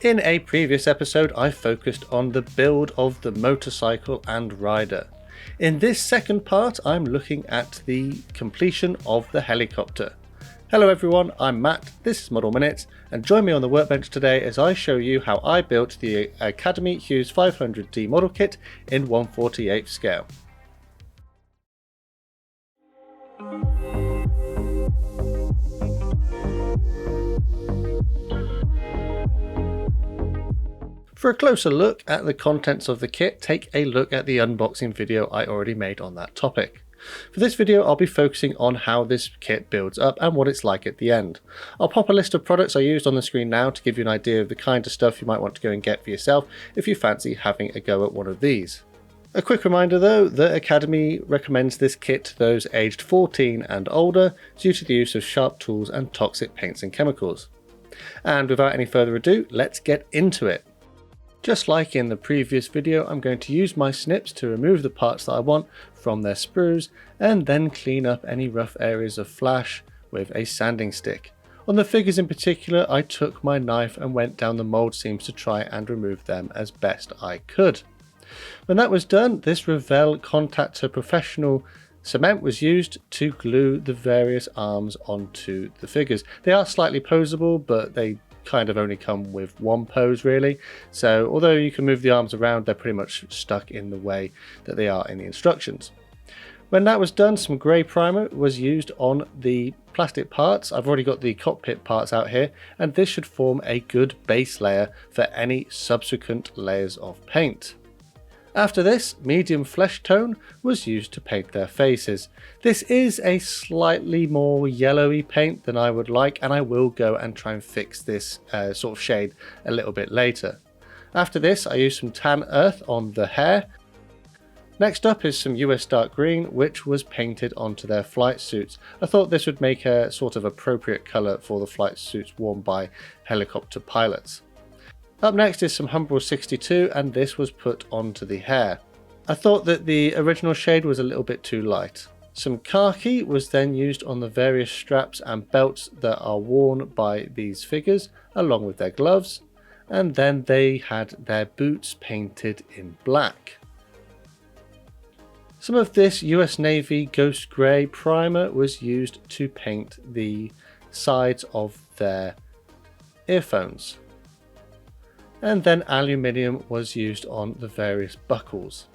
In a previous episode, I focused on the build of the motorcycle and rider. In this second part, I'm looking at the completion of the helicopter. Hello everyone, I'm Matt, this is Model Minutes, and join me on the workbench today as I show you how I built the Academy Hughes 500D model kit in 1/48 scale. For a closer look at the contents of the kit, take a look at the unboxing video I already made on that topic. For this video, I'll be focusing on how this kit builds up and what it's like at the end. I'll pop a list of products I used on the screen now to give you an idea of the kind of stuff you might want to go and get for yourself if you fancy having a go at one of these. A quick reminder though, the Academy recommends this kit to those aged 14 and older due to the use of sharp tools and toxic paints and chemicals. And without any further ado, let's get into it. Just like in the previous video, I'm going to use my snips to remove the parts that I want from their sprues and then clean up any rough areas of flash with a sanding stick. On the figures in particular, I took my knife and went down the mold seams to try and remove them as best I could. When that was done, this Revell Contactor Professional cement was used to glue the various arms onto the figures. They are slightly posable, but they kind of only come with one pose really, so although you can move the arms around, they're pretty much stuck in the way that they are in the instructions. When that was done, some grey primer was used on the plastic parts. I've already got the cockpit parts out here, and this should form a good base layer for any subsequent layers of paint. After this, medium flesh tone was used to paint their faces. This is a slightly more yellowy paint than I would like, and I will go and try and fix this sort of shade a little bit later. After this, I used some tan earth on the hair. Next up is some US dark green, which was painted onto their flight suits. I thought this would make a sort of appropriate colour for the flight suits worn by helicopter pilots. Up next is some Humbrol 62, and this was put onto the hair. I thought that the original shade was a little bit too light. Some khaki was then used on the various straps and belts that are worn by these figures, along with their gloves, and then they had their boots painted in black. Some of this US Navy Ghost Grey primer was used to paint the sides of their earphones. And then aluminium was used on the various buckles.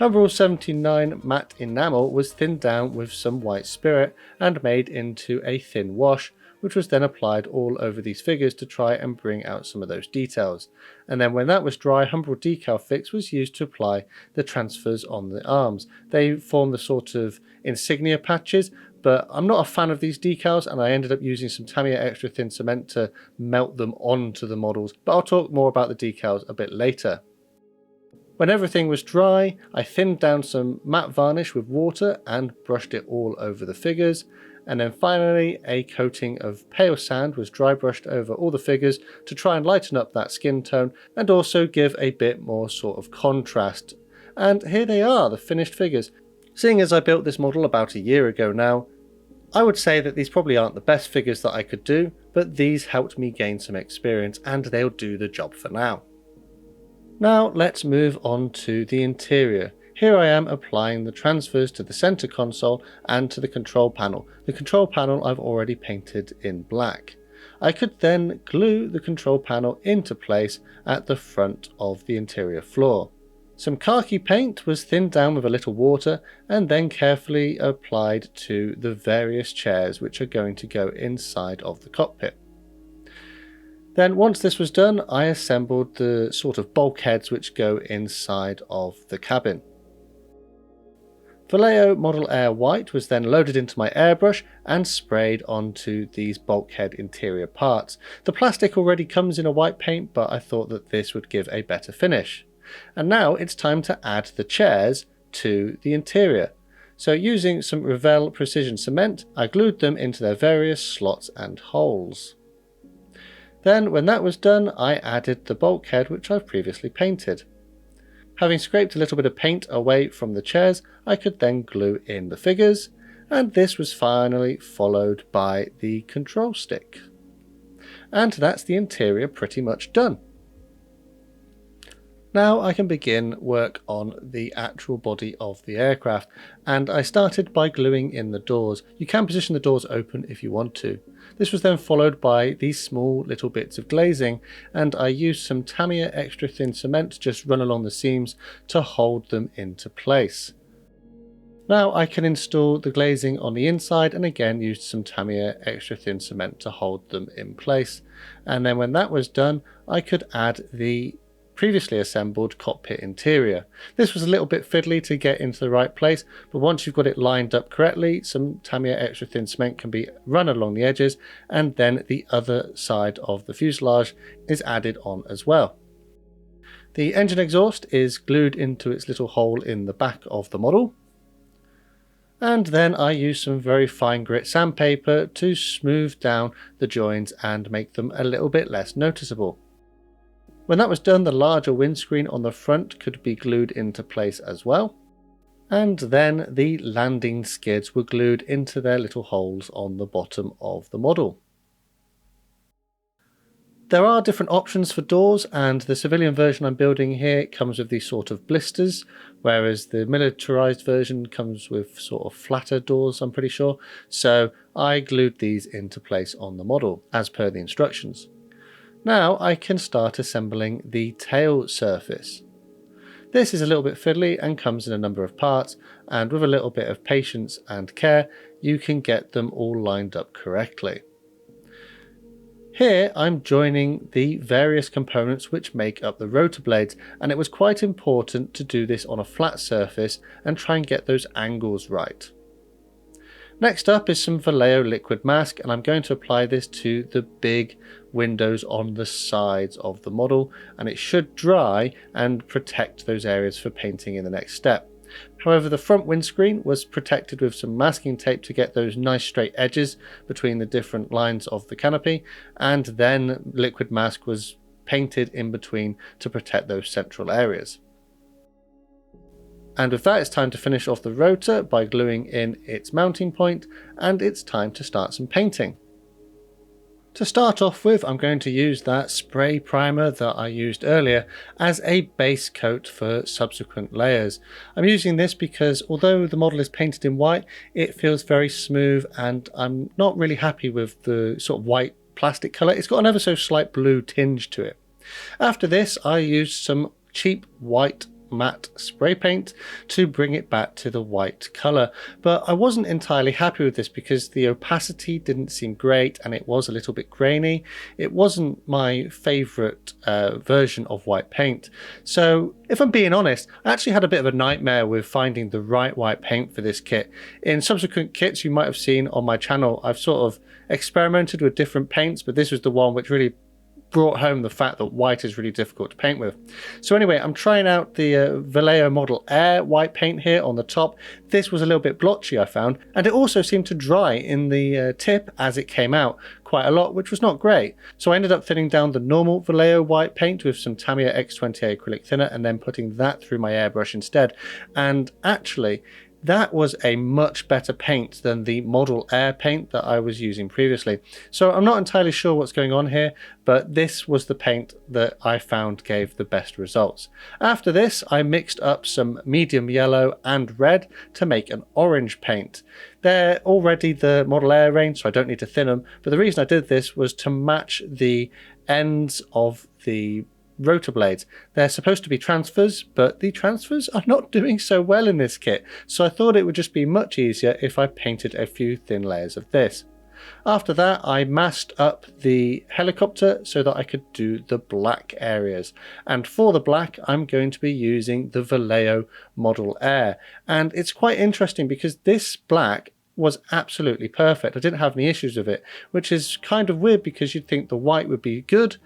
Humbrol 79 matte enamel was thinned down with some white spirit and made into a thin wash, which was then applied all over these figures to try and bring out some of those details. And then when that was dry, Humbrol decal fix was used to apply the transfers on the arms. They form the sort of insignia patches, but I'm not a fan of these decals, and I ended up using some Tamiya extra thin cement to melt them onto the models, but I'll talk more about the decals a bit later. When everything was dry, I thinned down some matte varnish with water and brushed it all over the figures, and then finally a coating of pale sand was dry brushed over all the figures to try and lighten up that skin tone and also give a bit more sort of contrast. And here they are, the finished figures. Seeing as I built this model about a year ago now, I would say that these probably aren't the best figures that I could do, but these helped me gain some experience and they'll do the job for now. Now let's move on to the interior. Here I am applying the transfers to the center console and to the control panel. The control panel I've already painted in black. I could then glue the control panel into place at the front of the interior floor. Some khaki paint was thinned down with a little water and then carefully applied to the various chairs which are going to go inside of the cockpit. Then once this was done, I assembled the sort of bulkheads which go inside of the cabin. Vallejo Model Air White was then loaded into my airbrush and sprayed onto these bulkhead interior parts. The plastic already comes in a white paint, but I thought that this would give a better finish. And now it's time to add the chairs to the interior. So using some Revell Precision Cement, I glued them into their various slots and holes. Then when that was done, I added the bulkhead which I've previously painted. Having scraped a little bit of paint away from the chairs, I could then glue in the figures, and this was finally followed by the control stick. And that's the interior pretty much done. Now I can begin work on the actual body of the aircraft, and I started by gluing in the doors. You can position the doors open if you want to. This was then followed by these small little bits of glazing, and I used some Tamiya extra thin cement to just run along the seams to hold them into place. Now I can install the glazing on the inside, and again used some Tamiya extra thin cement to hold them in place. And then when that was done, I could add the previously assembled cockpit interior. This was a little bit fiddly to get into the right place, but once you've got it lined up correctly, some Tamiya extra thin cement can be run along the edges, and then the other side of the fuselage is added on as well. The engine exhaust is glued into its little hole in the back of the model. And then I use some very fine grit sandpaper to smooth down the joins and make them a little bit less noticeable. When that was done, the larger windscreen on the front could be glued into place as well. And then the landing skids were glued into their little holes on the bottom of the model. There are different options for doors, and the civilian version I'm building here comes with these sort of blisters, whereas the militarized version comes with sort of flatter doors, I'm pretty sure. So I glued these into place on the model as per the instructions. Now I can start assembling the tail surface. This is a little bit fiddly and comes in a number of parts, and with a little bit of patience and care you can get them all lined up correctly. Here I'm joining the various components which make up the rotor blades, and it was quite important to do this on a flat surface and try and get those angles right. Next up is some Vallejo liquid mask, and I'm going to apply this to the big windows on the sides of the model, and it should dry and protect those areas for painting in the next step. However, the front windscreen was protected with some masking tape to get those nice straight edges between the different lines of the canopy, and then liquid mask was painted in between to protect those central areas. And with that, it's time to finish off the rotor by gluing in its mounting point, and it's time to start some painting. To start off with, I'm going to use that spray primer that I used earlier as a base coat for subsequent layers. I'm using this because although the model is painted in white, it feels very smooth, and I'm not really happy with the sort of white plastic colour. It's got an ever so slight blue tinge to it. After this, I used some cheap white matte spray paint to bring it back to the white colour, but I wasn't entirely happy with this because the opacity didn't seem great and it was a little bit grainy. It wasn't my favourite version of white paint. So if I'm being honest, I actually had a bit of a nightmare with finding the right white paint for this kit. In subsequent kits you might have seen on my channel, I've sort of experimented with different paints, but this was the one which really brought home the fact that white is really difficult to paint with. So anyway, I'm trying out the Vallejo Model Air white paint here on the top. This was a little bit blotchy, I found, and it also seemed to dry in the tip as it came out quite a lot, which was not great. So I ended up thinning down the normal Vallejo white paint with some Tamiya X20A acrylic thinner and then putting that through my airbrush instead. And actually, that was a much better paint than the Model Air paint that I was using previously. So I'm not entirely sure what's going on here, but this was the paint that I found gave the best results. After this, I mixed up some medium yellow and red to make an orange paint. They're already the Model Air range, so I don't need to thin them, but the reason I did this was to match the ends of the rotor blades. They're supposed to be transfers, but the transfers are not doing so well in this kit, so I thought it would just be much easier if I painted a few thin layers of this. After that, I masked up the helicopter so that I could do the black areas, and for the black I'm going to be using the Vallejo Model Air, and it's quite interesting because this black was absolutely perfect. I didn't have any issues with it, which is kind of weird because you'd think the white would be good,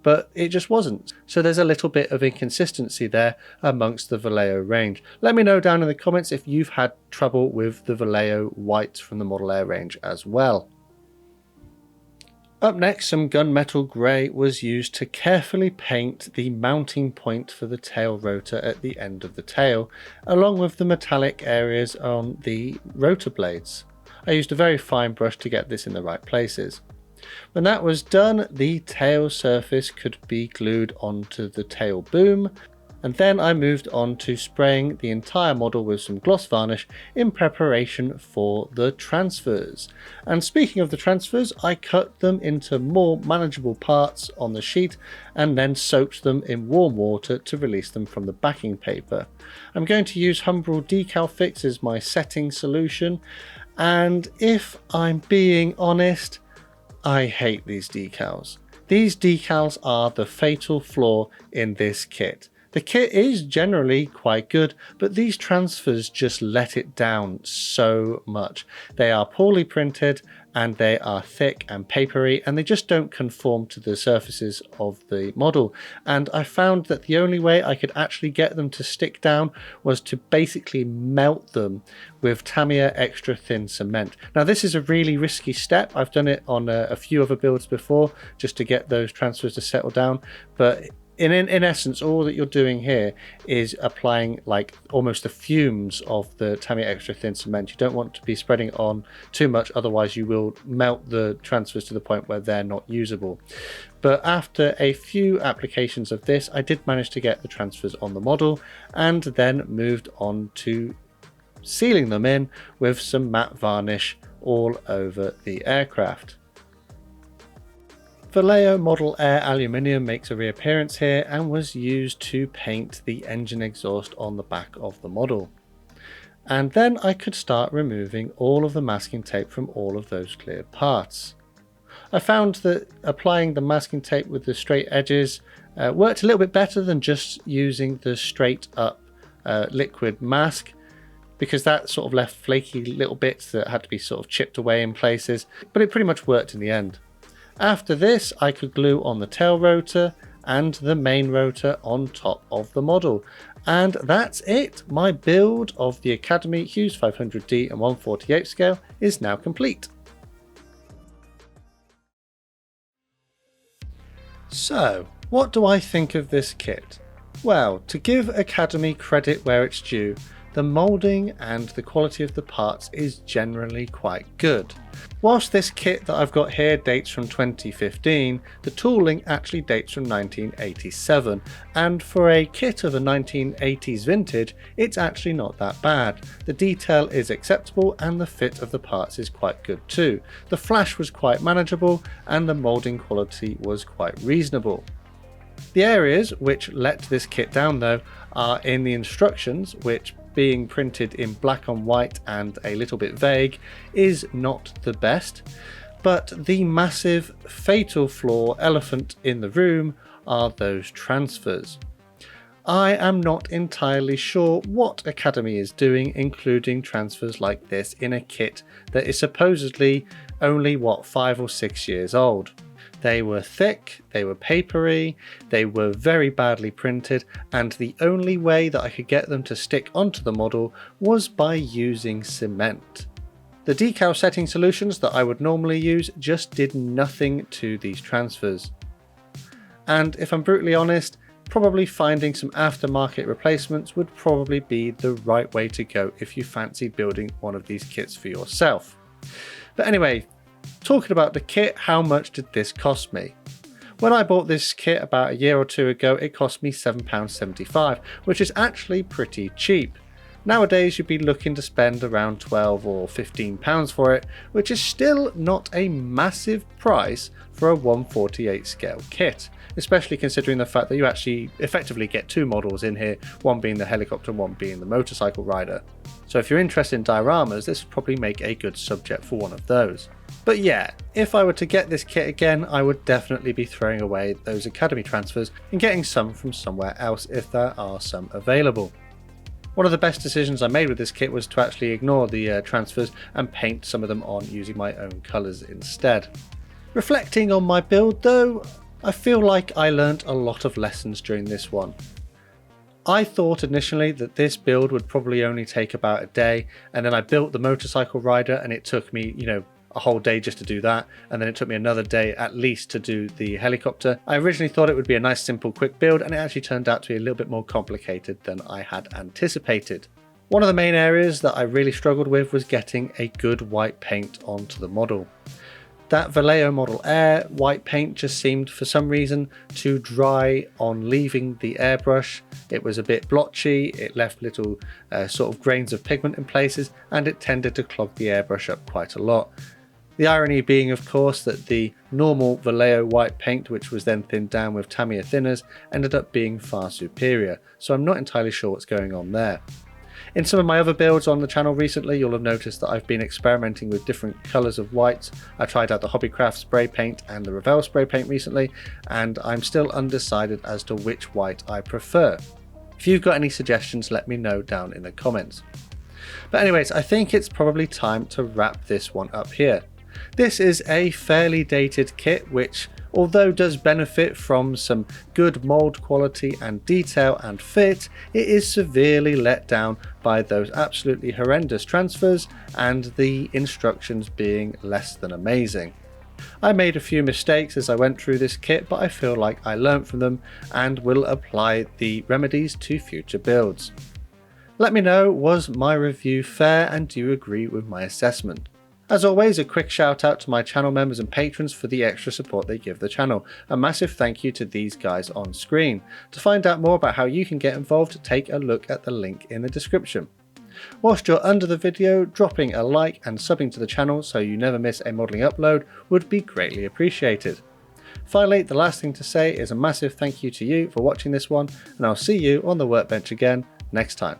but it just wasn't. So there's a little bit of inconsistency there amongst the Vallejo range. Let me know down in the comments if you've had trouble with the Vallejo whites from the Model Air range as well. Up next, some gunmetal grey was used to carefully paint the mounting point for the tail rotor at the end of the tail, along with the metallic areas on the rotor blades. I used a very fine brush to get this in the right places. When that was done, the tail surface could be glued onto the tail boom, and then I moved on to spraying the entire model with some gloss varnish in preparation for the transfers. And speaking of the transfers, I cut them into more manageable parts on the sheet and then soaked them in warm water to release them from the backing paper. I'm going to use Humbrol Decal Fix as my setting solution, and if I'm being honest, I hate these decals. These decals are the fatal flaw in this kit. The kit is generally quite good, but these transfers just let it down so much. They are poorly printed and they are thick and papery, and they just don't conform to the surfaces of the model. And I found that the only way I could actually get them to stick down was to basically melt them with Tamiya extra thin cement. Now this is a really risky step. I've done it on a few other builds before just to get those transfers to settle down, but in essence, all that you're doing here is applying like almost the fumes of the Tamiya extra thin cement. You don't want to be spreading it on too much, otherwise you will melt the transfers to the point where they're not usable. But after a few applications of this, I did manage to get the transfers on the model, and then moved on to sealing them in with some matte varnish all over the aircraft. Vallejo Model Air aluminium makes a reappearance here and was used to paint the engine exhaust on the back of the model. And then I could start removing all of the masking tape from all of those clear parts. I found that applying the masking tape with the straight edges worked a little bit better than just using the straight up liquid mask, because that sort of left flaky little bits that had to be sort of chipped away in places, but it pretty much worked in the end. After this, I could glue on the tail rotor and the main rotor on top of the model. And that's it. My build of the Academy Hughes 500D and 1/48 scale is now complete. So, what do I think of this kit? Well, to give Academy credit where it's due, the moulding and the quality of the parts is generally quite good. Whilst this kit that I've got here dates from 2015, the tooling actually dates from 1987, and for a kit of a 1980s vintage, it's actually not that bad. The detail is acceptable and the fit of the parts is quite good too. The flash was quite manageable and the moulding quality was quite reasonable. The areas which let this kit down though are in the instructions, which, being printed in black on white and a little bit vague, is not the best, but the massive fatal flaw elephant in the room are those transfers. I am not entirely sure what Academy is doing including transfers like this in a kit that is supposedly only 5 or 6 years old. They were thick, they were papery, they were very badly printed, and the only way that I could get them to stick onto the model was by using cement. The decal setting solutions that I would normally use just did nothing to these transfers. And if I'm brutally honest, probably finding some aftermarket replacements would probably be the right way to go if you fancy building one of these kits for yourself. But anyway, talking about the kit, how much did this cost me? When I bought this kit about a year or two ago, it cost me £7.75, which is actually pretty cheap. Nowadays you'd be looking to spend around £12 or £15 for it, which is still not a massive price for a 1/48 scale kit, especially considering the fact that you actually effectively get two models in here, one being the helicopter, one being the motorcycle rider. So if you're interested in dioramas, this would probably make a good subject for one of those. But yeah, if I were to get this kit again, I would definitely be throwing away those Academy transfers and getting some from somewhere else if there are some available. One of the best decisions I made with this kit was to actually ignore the transfers and paint some of them on using my own colours instead. Reflecting on my build though, I feel like I learnt a lot of lessons during this one. I thought initially that this build would probably only take about a day, and then I built the motorcycle rider and it took me, a whole day just to do that, and then it took me another day at least to do the helicopter. I originally thought it would be a nice simple quick build, and it actually turned out to be a little bit more complicated than I had anticipated. One of the main areas that I really struggled with was getting a good white paint onto the model. That Vallejo Model Air white paint just seemed for some reason to dry on leaving the airbrush. It was a bit blotchy, it left little sort of grains of pigment in places, and it tended to clog the airbrush up quite a lot. The irony being, of course, that the normal Vallejo white paint, which was then thinned down with Tamiya thinners, ended up being far superior, so I'm not entirely sure what's going on there. In some of my other builds on the channel recently, you'll have noticed that I've been experimenting with different colours of whites. I tried out the Hobbycraft spray paint and the Revell spray paint recently, and I'm still undecided as to which white I prefer. If you've got any suggestions, let me know down in the comments. But anyways, I think it's probably time to wrap this one up here. This is a fairly dated kit which, although does benefit from some good mould quality and detail and fit, it is severely let down by those absolutely horrendous transfers and the instructions being less than amazing. I made a few mistakes as I went through this kit, but I feel like I learned from them and will apply the remedies to future builds. Let me know, was my review fair and do you agree with my assessment? As always, a quick shout out to my channel members and patrons for the extra support they give the channel. A massive thank you to these guys on screen. To find out more about how you can get involved, take a look at the link in the description. Whilst you're under the video, dropping a like and subbing to the channel so you never miss a modelling upload would be greatly appreciated. Finally, the last thing to say is a massive thank you to you for watching this one, and I'll see you on the workbench again next time.